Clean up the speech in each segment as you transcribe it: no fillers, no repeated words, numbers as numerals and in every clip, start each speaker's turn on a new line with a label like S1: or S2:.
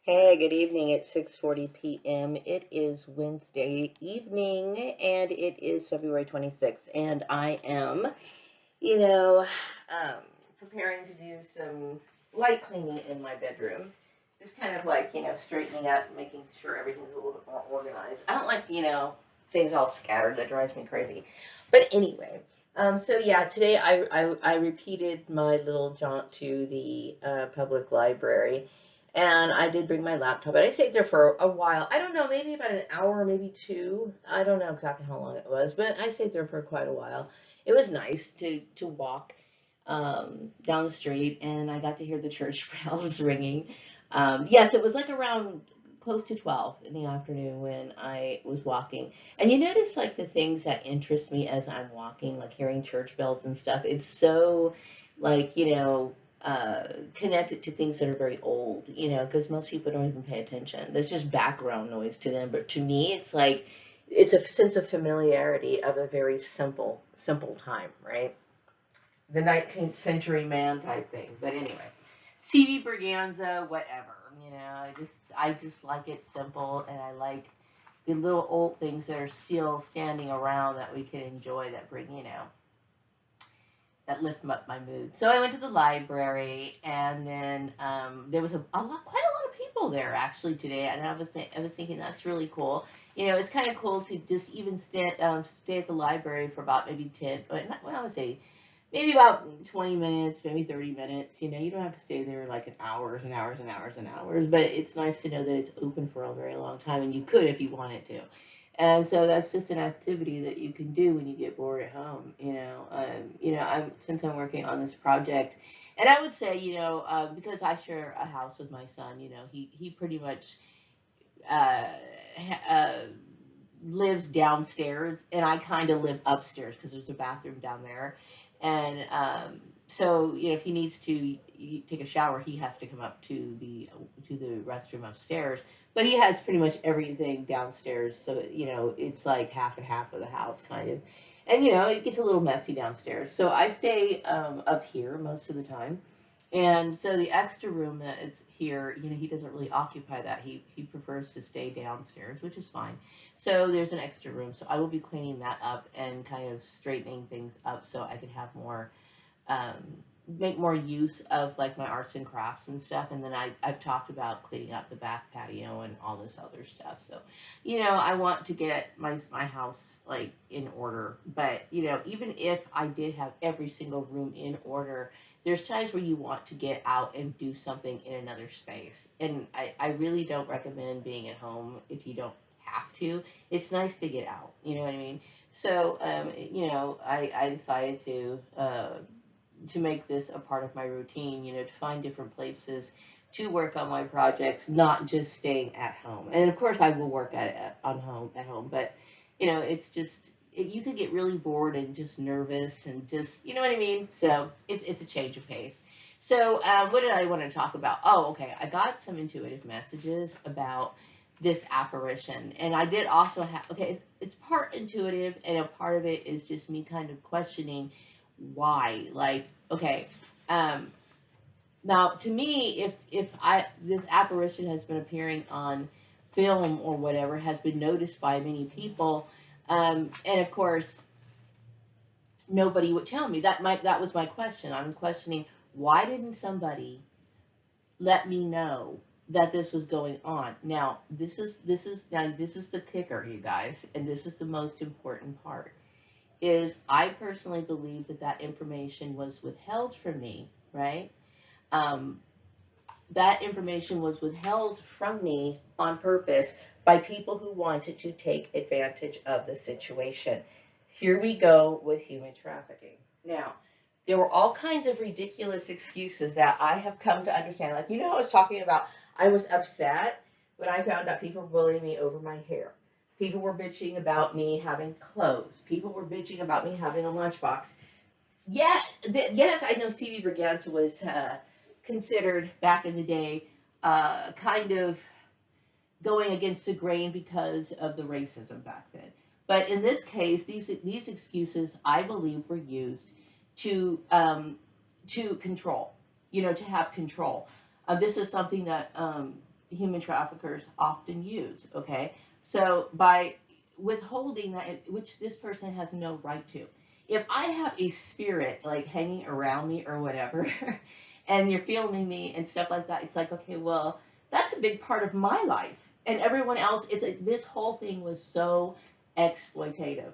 S1: Hey, good evening. It's 6:40 p.m. It is Wednesday evening and it is February 26th and I am, you know, um, preparing to do some light cleaning in my bedroom. Just kind of like, straightening up, making sure everything's a little bit more organized. I don't like, things all scattered. That drives me crazy. But anyway, so yeah, today I repeated my little jaunt to the public library. And I did bring my laptop, but I stayed there for a while. I don't know, maybe about an hour, maybe two. I don't know exactly how long it was, but I stayed there for quite a while. It was nice to walk down the street, and I got to hear the church bells ringing. Yes, it was like around close to 12 in the afternoon when I was walking. And you notice like the things that interest me as I'm walking, like hearing church bells and stuff. It's so like, connected to things that are very old, because most people don't even pay attention. There's just background noise to them. But to me, it's like, it's a sense of familiarity of a very simple time, right? The 19th century man type thing. But anyway, C.V. Berganza, whatever. I just like it simple, and I like the little old things that are still standing around that we can enjoy that bring, that lift up my mood. So I went to the library, and then there was quite a lot of people there actually today, and I was thinking that's really cool. It's kind of cool to just even stay at the library for about maybe 10, but not, well, I would say maybe about 20 minutes, maybe 30 minutes. You don't have to stay there like an hours and hours and hours and hours, but it's nice to know that it's open for a very long time, and you could if you wanted to. And so that's just an activity that you can do when you get bored at home. Since I'm working on this project, and I would say, because I share a house with my son, he pretty much uh, uh, lives downstairs, and I kind of live upstairs because there's a bathroom down there. And so, if he needs to take a shower, he has to come up to the restroom upstairs. But he has pretty much everything downstairs, so it's like half and half of the house, kind of. And it gets a little messy downstairs, so I stay up here most of the time. And so the extra room that is here, he doesn't really occupy that. He prefers to stay downstairs, which is fine. So there's an extra room. So I will be cleaning that up and kind of straightening things up so I can have more, um, make more use of like my arts and crafts and stuff. And then I've talked about cleaning up the back patio and all this other stuff. So, I want to get my house like in order. But, even if I did have every single room in order, there's times where you want to get out and do something in another space. And I really don't recommend being at home if you don't have to. It's nice to get out. You know what I mean? So, I decided to make this a part of my routine, to find different places to work on my projects, not just staying at home. And of course, I will work at home, but it's just you could get really bored and just nervous and just what I mean. So it's a change of pace. So what did I want to talk about? Oh, okay. I got some intuitive messages about this apparition, and I did also have. Okay, it's part intuitive, and a part of it is just me kind of questioning why. Like, okay, um, now to me, if I this apparition has been appearing on film or whatever, has been noticed by many people, and of course nobody would tell me that was my question. I'm questioning, why didn't somebody let me know that this was going on? Now this is the kicker, you guys, and this is the most important part. Is I personally believe that information was withheld from me, right? Um, that information was withheld from me on purpose by people who wanted to take advantage of the situation. Here we go with human trafficking. Now, there were all kinds of ridiculous excuses that I have come to understand. Like, I was talking about, I was upset when I found out people were bullying me over my hair. People were bitching about me having clothes. People were bitching about me having a lunchbox. Yeah, yes, I know C.V. Berganza was considered back in the day kind of going against the grain because of the racism back then. But in this case, these excuses, I believe, were used to control, to have control. This is something that human traffickers often use. Okay, so by withholding that, which this person has no right to. If I have a spirit like hanging around me or whatever, and you're filming me and stuff like that, it's like, okay, well, that's a big part of my life. And everyone else, it's like this whole thing was so exploitative.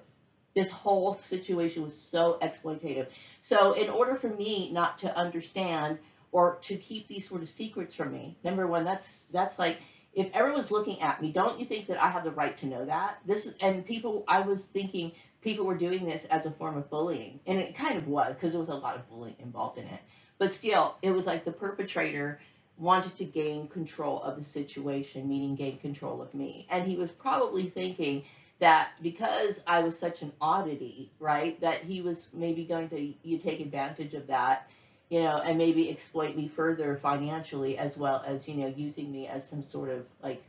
S1: This whole situation was so exploitative. So in order for me not to understand or to keep these sort of secrets from me, number one, that's like, if everyone's looking at me, don't you think that I have the right to know that? And people, I was thinking people were doing this as a form of bullying, and it kind of was, because there was a lot of bullying involved in it. But still, it was like the perpetrator wanted to gain control of the situation, meaning gain control of me. And he was probably thinking that because I was such an oddity, right, that he was maybe going to take advantage of that, and maybe exploit me further financially, as well as, using me as some sort of like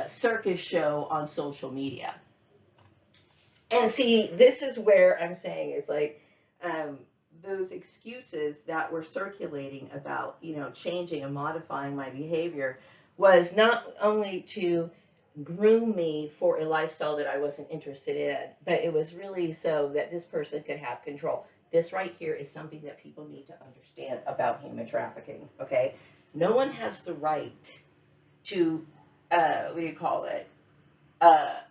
S1: circus show on social media. And see, this is where I'm saying is like, those excuses that were circulating about, changing and modifying my behavior was not only to groom me for a lifestyle that I wasn't interested in, but it was really so that this person could have control. This right here is something that people need to understand about human trafficking, okay? No one has the right to,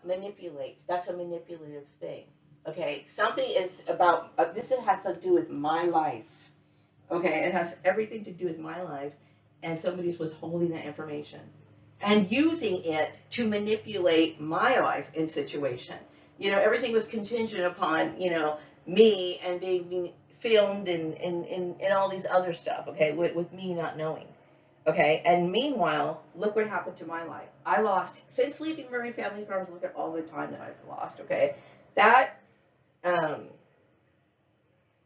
S1: manipulate. That's a manipulative thing, okay? Something is about, this has to do with my life, okay? It has everything to do with my life, and somebody's withholding that information and using it to manipulate my life and situation. Everything was contingent upon, me and being filmed and all these other stuff, okay, with me not knowing, okay? And meanwhile, look what happened to my life. I lost, since leaving Murray Family Farms, look at all the time that I've lost, okay? That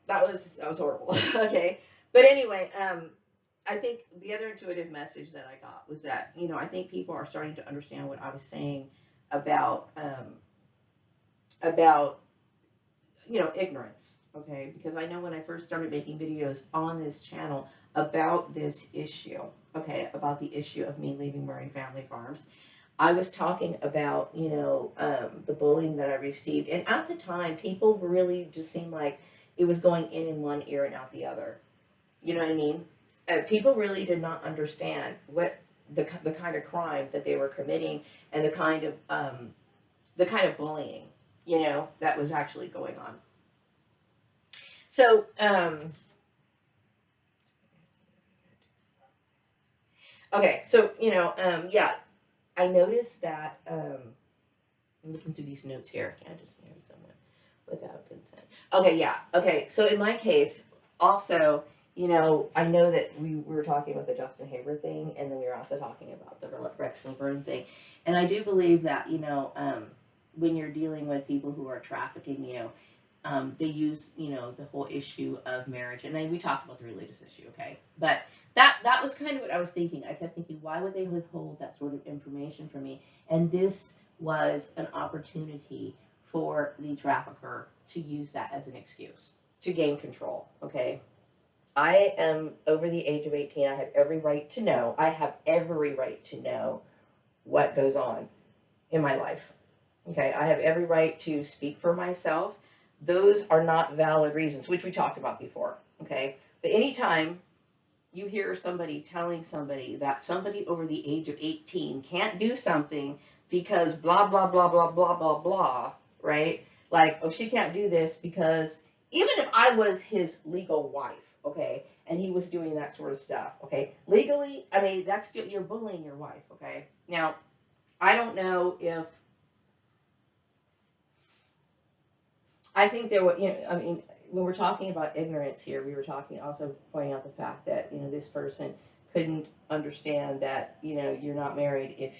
S1: was horrible, okay? But anyway, I think the other intuitive message that I got was that, I think people are starting to understand what I was saying about ignorance, okay? Because I know when I first started making videos on this channel about this issue, okay, about the issue of me leaving Murray Family Farms, I was talking about, the bullying that I received. And at the time, people really just seemed like it was going in one ear and out the other. You know what I mean? People really did not understand what the kind of crime that they were committing and the kind of bullying, that was actually going on. So, okay, so, yeah, I noticed that, I'm looking through these notes here. I just married someone without consent. Okay, yeah, okay, so in my case, also, I know that we were talking about the Justin Haber thing, and then we were also talking about the Rex Laverne thing. And I do believe that, when you're dealing with people who are trafficking you, they use, the whole issue of marriage. And then we talked about the religious issue, okay? But that was kind of what I was thinking. I kept thinking, why would they withhold that sort of information from me? And this was an opportunity for the trafficker to use that as an excuse to gain control, okay? I am over the age of 18. I have every right to know. I have every right to know what goes on in my life. Okay, I have every right to speak for myself. Those are not valid reasons, which we talked about before. Okay, but anytime you hear somebody telling somebody that somebody over the age of 18 can't do something because blah, blah, blah, blah, blah, blah, blah, right? Like, oh, she can't do this because even if I was his legal wife, okay, and he was doing that sort of stuff, okay, legally, I mean, that's still, you're bullying your wife, okay? Now, I don't know if, I think there was, I mean, when we're talking about ignorance here, we were talking, also pointing out the fact that, this person couldn't understand that, you're not married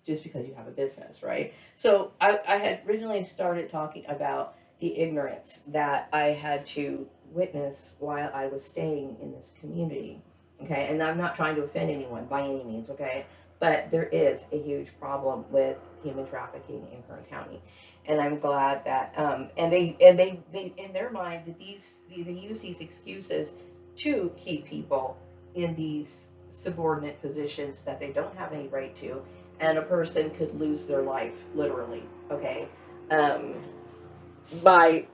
S1: just because you have a business, right? So I had originally started talking about the ignorance that I had to witness while I was staying in this community, okay? And I'm not trying to offend anyone by any means, okay? But there is a huge problem with human trafficking in Kern County. And I'm glad that, and they in their mind, they use these excuses to keep people in these subordinate positions that they don't have any right to, and a person could lose their life, literally, okay, um, by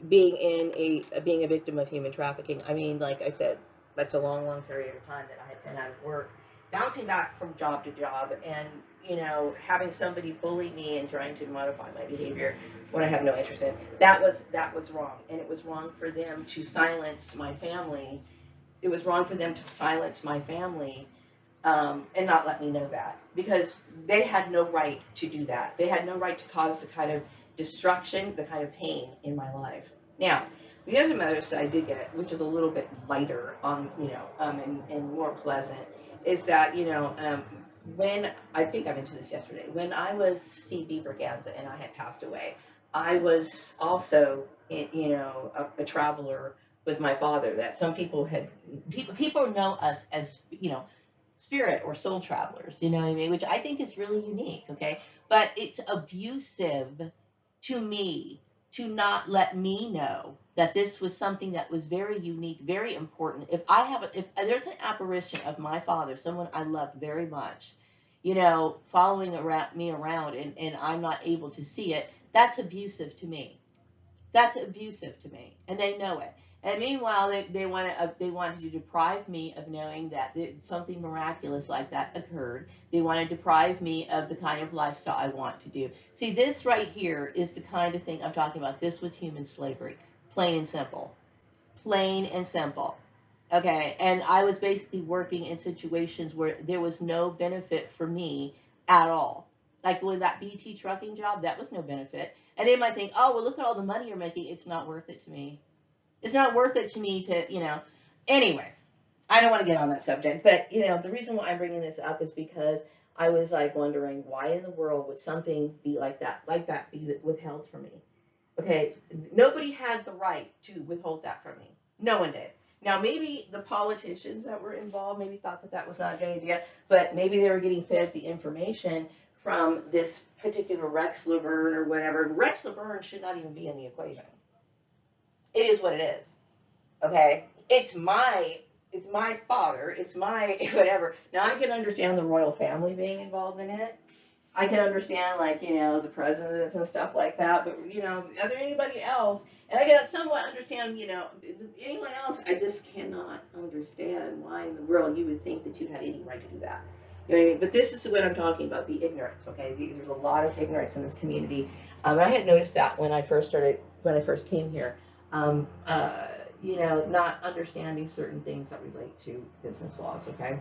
S1: being a victim of human trafficking. I mean, like I said, that's a long, long period of time that I had been out of work, bouncing back from job to job, and having somebody bully me and trying to modify my behavior when I have no interest in. That was wrong, and it was wrong for them to silence my family. It was wrong for them to silence my family, and not let me know that, because they had no right to do that. They had no right to cause the kind of destruction, the kind of pain in my life. Now, the other message that I did get, which is a little bit lighter on, and more pleasant, is that, when, I think I mentioned this yesterday, when I was C.B. Berganza and I had passed away, I was also, a traveler with my father. That some people know us as, spirit or soul travelers, you know what I mean? Which I think is really unique, okay? But it's abusive to me to not let me know that this was something that was very unique, very important. If there's an apparition of my father, someone I loved very much, following me around, and I'm not able to see it, that's abusive to me. That's abusive to me, and they know it. And meanwhile, they wanted to deprive me of knowing that something miraculous like that occurred. They want to deprive me of the kind of lifestyle I want to do. See, this right here is the kind of thing I'm talking about. This was human slavery, plain and simple, plain and simple. Okay, and I was basically working in situations where there was no benefit for me at all. Like with that BT trucking job, that was no benefit. And they might think, oh, well, look at all the money you're making. It's not worth it to me. It's not worth it to me to. Anyway, I don't want to get on that subject, but, the reason why I'm bringing this up is because I was like wondering, why in the world would something be like that be withheld from me? Okay, nobody had the right to withhold that from me. No one did. Now, maybe the politicians that were involved maybe thought that that was not a good idea, but maybe they were getting fed the information from this particular Rex Laverne or whatever. Rex Laverne should not even be in the equation. It is what it is. Okay? It's my father. It's my whatever. Now, I can understand the royal family being involved in it. I can understand, like, the presidents and stuff like that, but, anybody else, and I can somewhat understand, anyone else, I just cannot understand why in the world you would think that you had any right to do that. You know what I mean? But this is what I'm talking about, the ignorance, okay? There's a lot of ignorance in this community. I had noticed that when I first came here, not understanding certain things that relate to business laws, okay?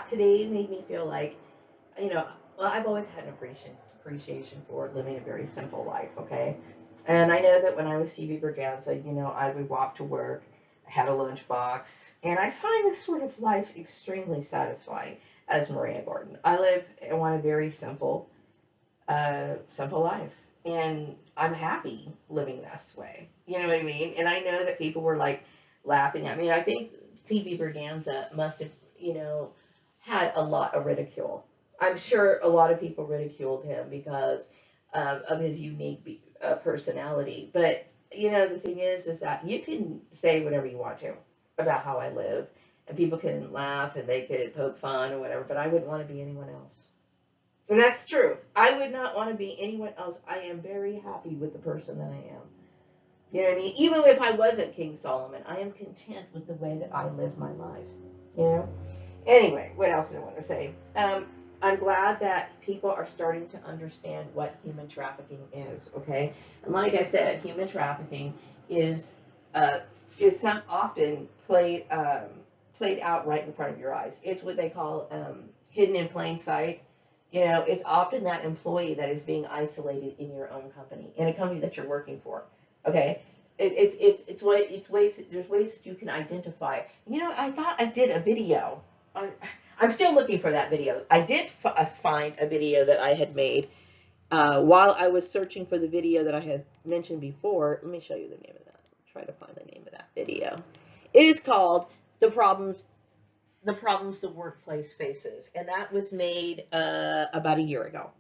S1: Today made me feel like, well, I've always had an appreciation for living a very simple life, okay? And I know that when I was C.B. Berganza, I would walk to work, I had a lunchbox, and I find this sort of life extremely satisfying as Maria Gordon. I want a very simple life, and I'm happy living this way. You know what I mean? And I know that people were like laughing at me. I think C.B. Berganza must have, had a lot of ridicule. I'm sure a lot of people ridiculed him because of his unique personality. But, the thing is that you can say whatever you want to about how I live, and people can laugh and they could poke fun or whatever, but I wouldn't want to be anyone else. And that's the truth. I would not want to be anyone else. I am very happy with the person that I am. You know what I mean? Even if I wasn't King Solomon, I am content with the way that I live my life. Anyway, what else do I want to say? I'm glad that people are starting to understand what human trafficking is, okay? And like I said, human trafficking is often played out right in front of your eyes. It's what they call hidden in plain sight. It's often that employee that is being isolated in your own company, in a company that you're working for, okay? It's ways, there's ways that you can identify. I thought I did a video. I'm still looking for that video. I did find a video that I had made while I was searching for the video that I had mentioned before. Let me show you the name of that. Try to find the name of that video. It is called The Problems the Workplace Faces, and that was made about a year ago.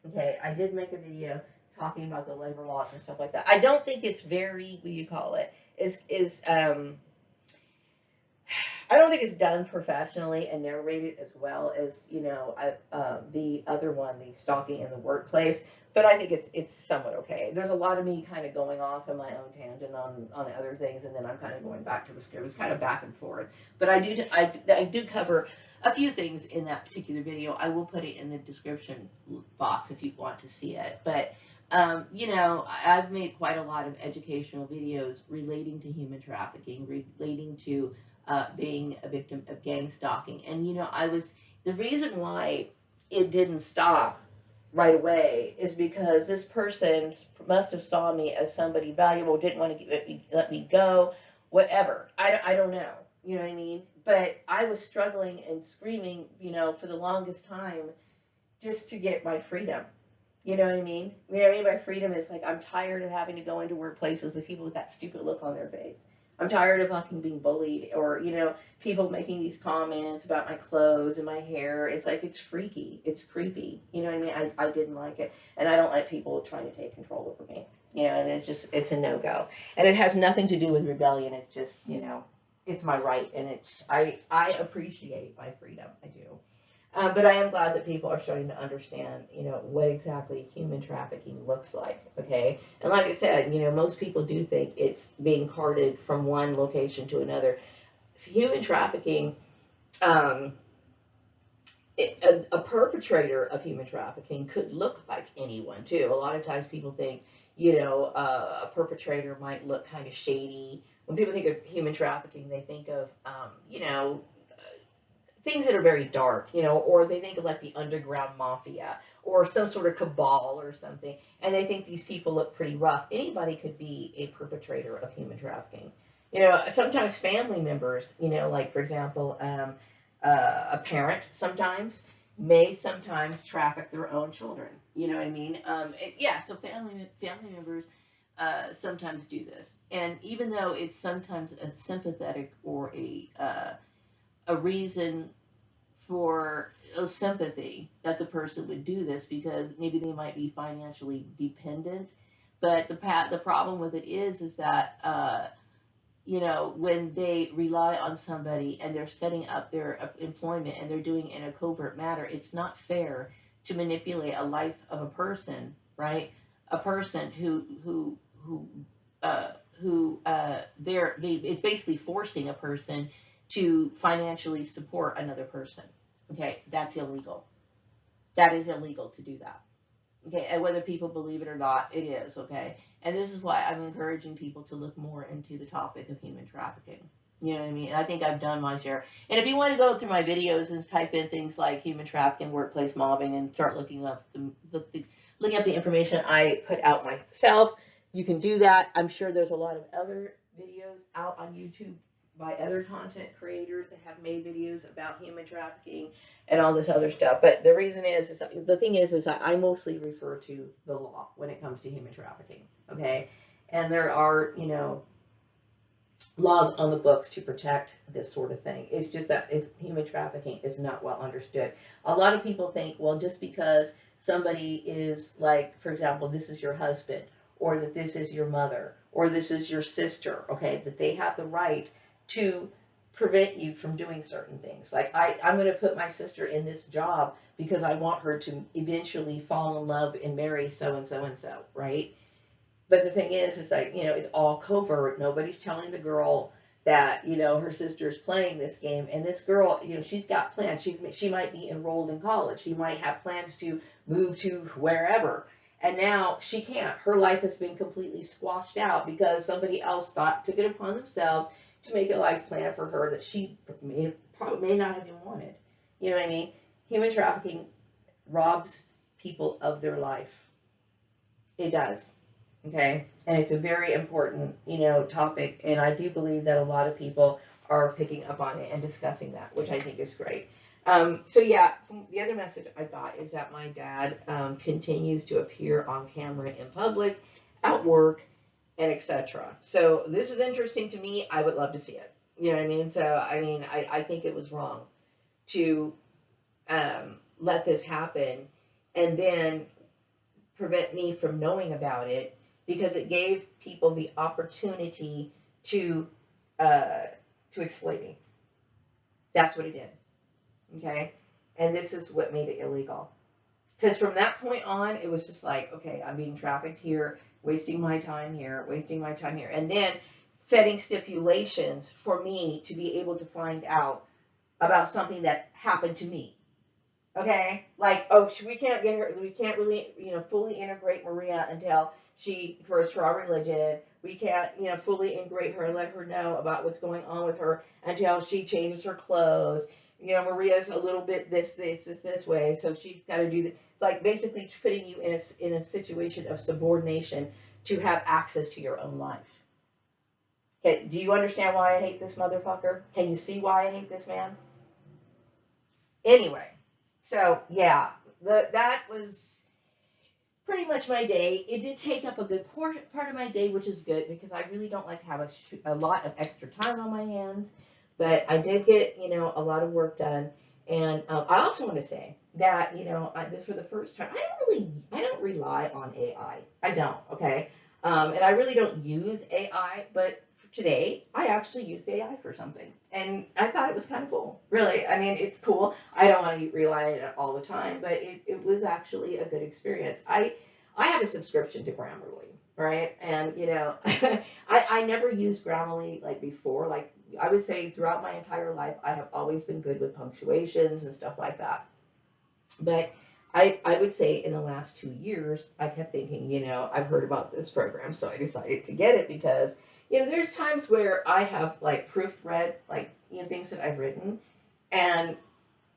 S1: Okay, I did make a video talking about the labor laws and stuff like that. I don't think it's very, what do you call it, I don't think it's done professionally and narrated as well as, you know, the other one, the stalking in the workplace. But I think it's somewhat okay. There's a lot of me kind of going off on my own tangent on other things, and then I'm kind of going back to the script. It's kind of back and forth. But I do cover a few things in that particular video. I will put it in the description box if you want to see it. But you know, I've made quite a lot of educational videos relating to human trafficking, relating to being a victim of gang stalking. And, you know, the reason why it didn't stop right away is because this person must have saw me as somebody valuable, didn't want to let me go, whatever. I don't know. You know what I mean? But I was struggling and screaming, you know, for the longest time just to get my freedom. You know what I mean? You know what I mean by freedom is like I'm tired of having to go into workplaces with people with that stupid look on their face. I'm tired of fucking being bullied or, you know, people making these comments about my clothes and my hair. It's like, it's freaky. It's creepy. You know what I mean? I didn't like it. And I don't like people trying to take control over me. You know, and it's a no-go. And it has nothing to do with rebellion. It's just, you know, it's my right. And I appreciate my freedom. I do. But I am glad that people are starting to understand, you know, what exactly human trafficking looks like, okay? And like I said, you know, most people do think it's being carted from one location to another. So human trafficking, a perpetrator of human trafficking could look like anyone, too. A lot of times people think, you know, a perpetrator might look kind of shady. When people think of human trafficking, they think of, you know, things that are very dark, you know, or they think of like the underground mafia or some sort of cabal or something, and they think these people look pretty rough. Anybody could be a perpetrator of human trafficking. You know, sometimes family members, you know, like for example, a parent sometimes may sometimes traffic their own children. You know what I mean? Yeah, so family members sometimes do this, and even though it's sometimes a sympathetic or a reason for a sympathy that the person would do this because maybe they might be financially dependent. But the problem with it is that you know, when they rely on somebody and they're setting up their employment and they're doing it in a covert manner, it's not fair to manipulate a life of a person, right? A person it's basically forcing a person to financially support another person. Okay, that's illegal. That is illegal to do that. Okay, and whether people believe it or not, it is, okay? And this is why I'm encouraging people to look more into the topic of human trafficking. You know what I mean? And I think I've done my share. And if you want to go through my videos and type in things like human trafficking, workplace mobbing, and start looking up looking up the information I put out myself, you can do that. I'm sure there's a lot of other videos out on YouTube by other content creators that have made videos about human trafficking and all this other stuff. But the reason is the thing is that I mostly refer to the law when it comes to human trafficking. Okay, and there are, you know, laws on the books to protect this sort of thing. It's just that human trafficking is not well understood. A lot of people think, well, just because somebody is like, for example, this is your husband, or that this is your mother, or this is your sister, okay, that they have the right to prevent you from doing certain things. Like I'm going to put my sister in this job because I want her to eventually fall in love and marry so and so and so, right? But the thing is like, you know, it's all covert. Nobody's telling the girl that, you know, her sister's playing this game. And this girl, you know, she's got plans. She might be enrolled in college. She might have plans to move to wherever. And now she can't. Her life has been completely squashed out because somebody else took it upon themselves to make a life plan for her that she may not have even wanted. You know what I mean? Human trafficking robs people of their life. It does. Okay, and it's a very important, you know, topic, and I do believe that a lot of people are picking up on it and discussing that, which I think is great. So yeah, the other message I got is that my dad continues to appear on camera in public, at work, and etc. So this is interesting to me. I would love to see it. You know what I mean? So I mean, I think it was wrong to let this happen and then prevent me from knowing about it, because it gave people the opportunity to exploit me. That's what it did. Okay? And this is what made it illegal. Because from that point on, it was just like, okay, I'm being trafficked here, wasting my time here, wasting my time here. And then setting stipulations for me to be able to find out about something that happened to me. Okay? Like, oh, we can't get her, we can't really, fully integrate Maria until she first for our religion. We can't, fully integrate her and let her know about what's going on with her until she changes her clothes. Maria's a little bit this way, so she's got to do this. It's like basically putting you in a situation of subordination to have access to your own life. Okay, do you understand why I hate this motherfucker? Can you see why I hate this man? Anyway, so yeah, that was pretty much my day. It did take up a good part of my day, which is good because I really don't like to have a lot of extra time on my hands. But I did get, a lot of work done. And I also want to say that, this for the first time, I don't rely on AI. I don't, okay? And I really don't use AI, but today I actually used AI for something. And I thought it was kind of cool. Really, I mean, it's cool. I don't want to rely on it all the time, but it was actually a good experience. I have a subscription to Grammarly, right? And, I never used Grammarly like before. Like, I would say throughout my entire life, I have always been good with punctuations and stuff like that. But I would say in the last 2 years, I kept thinking, I've heard about this program, so I decided to get it because, there's times where I have like proofread, like, things that I've written, and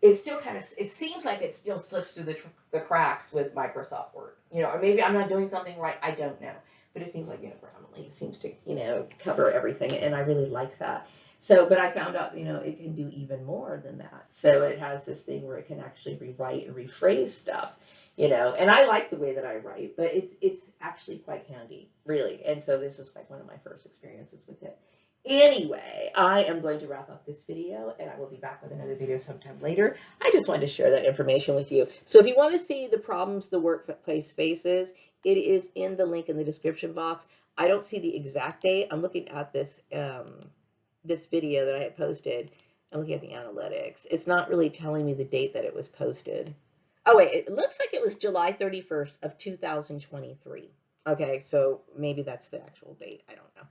S1: it still it seems like it still slips through the cracks with Microsoft Word, or maybe I'm not doing something right, I don't know. But it seems like, Grammarly seems to, cover everything, and I really like that. So, but I found out, it can do even more than that. So it has this thing where it can actually rewrite and rephrase stuff, and I like the way that I write, but it's actually quite handy, really. And so this is like one of my first experiences with it. Anyway, I am going to wrap up this video, and I will be back with another video sometime later. I just wanted to share that information with you. So if you want to see the problems the workplace faces, it is in the link in the description box. I don't see the exact date. I'm looking at this this video that I had posted. I'm looking at the analytics. It's not really telling me the date that it was posted. Oh, wait, it looks like it was July 31st of 2023. Okay, so maybe that's the actual date. I don't know.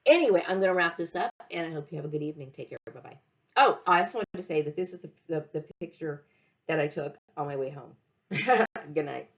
S1: Anyway, I'm going to wrap this up, and I hope you have a good evening. Take care. Bye-bye. Oh, I just wanted to say that this is the picture that I took on my way home. Good night.